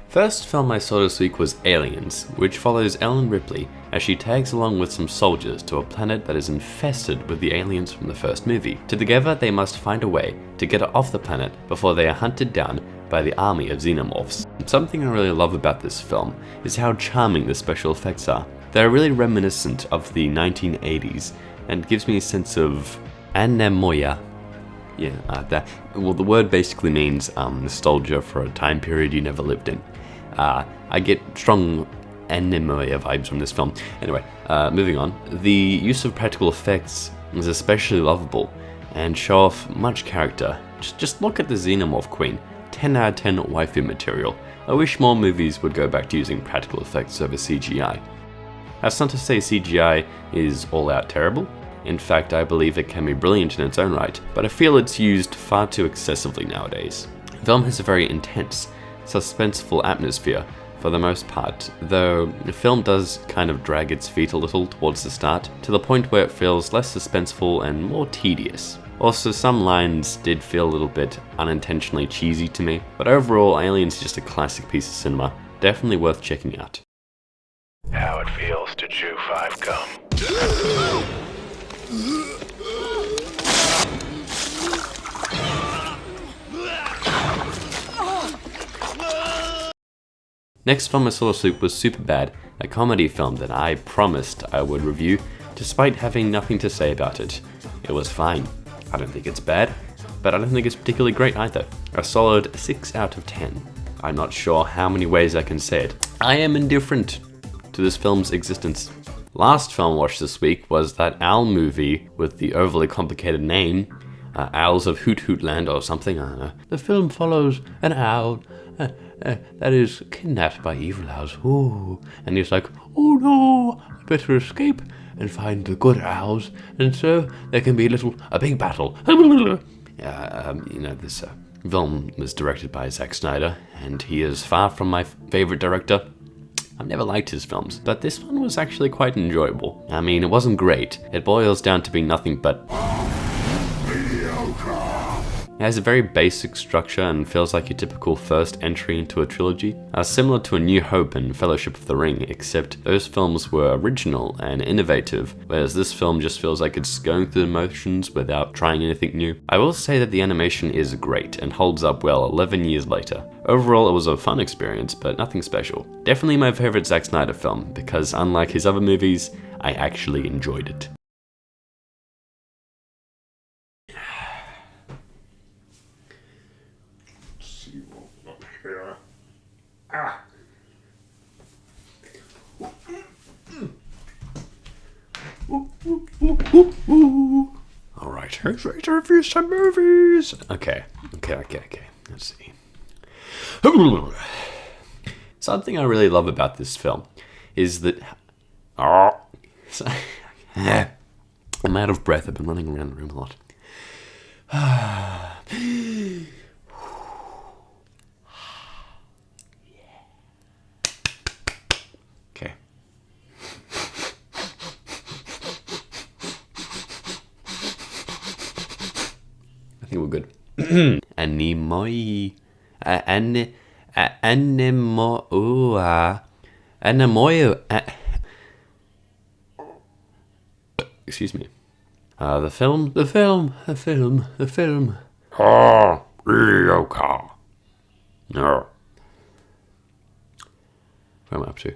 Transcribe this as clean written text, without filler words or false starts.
First film I saw this week was Aliens, which follows Ellen Ripley as she tags along with some soldiers to a planet that is infested with the aliens from the first movie. Together they must find a way to get off the planet before they are hunted down by the army of xenomorphs. Something I really love about this film is how charming the special effects are. They're really reminiscent of the 1980s and gives me a sense of anemoia. The word basically means nostalgia for a time period you never lived in. I get strong anemoia vibes from this film. Anyway, moving on. The use of practical effects is especially lovable and show off much character. Just look at the Xenomorph Queen. 10 out of 10 waifu material. I wish more movies would go back to using practical effects over CGI. That's not to say CGI is all out terrible. In fact, I believe it can be brilliant in its own right, but I feel it's used far too excessively nowadays. The film has a very intense, suspenseful atmosphere for the most part, though the film does kind of drag its feet a little towards the start, to the point where it feels less suspenseful and more tedious. Also, some lines did feel a little bit unintentionally cheesy to me, but overall, Aliens is just a classic piece of cinema, definitely worth checking out. How it feels to chew 5 gum. Next film I saw this week was Superbad, a comedy film that I promised I would review, despite having nothing to say about it. It was fine. I don't think it's bad, but I don't think it's particularly great either. A solid 6 out of 10. I'm not sure how many ways I can say it. I am indifferent to this film's existence. Last film I watched this week was that owl movie with the overly complicated name, Owls of Hoot Hoot Land or something, I don't know. The film follows an owl that is kidnapped by evil owls. Ooh. And he's like, oh no, I better escape and find the good owls, and so there can be a big battle. This film was directed by Zack Snyder, and he is far from my favorite director. I've never liked his films, but this one was actually quite enjoyable. I mean, it wasn't great. It boils down to being nothing but mediocre. It has a very basic structure and feels like your typical first entry into a trilogy. Similar to A New Hope and Fellowship of the Ring, except those films were original and innovative, whereas this film just feels like it's going through the motions without trying anything new. I will say that the animation is great and holds up well 11 years later. Overall, it was a fun experience, but nothing special. Definitely my favorite Zack Snyder film, because unlike his other movies, I actually enjoyed it. Alright, who's ready to review some movies? Okay. Let's see. Something I really love about this film is that... I'm out of breath. I've been running around the room a lot. Okay. I think we're good. Anemoia. Excuse me. The film. Mediocre. No. What am I up to?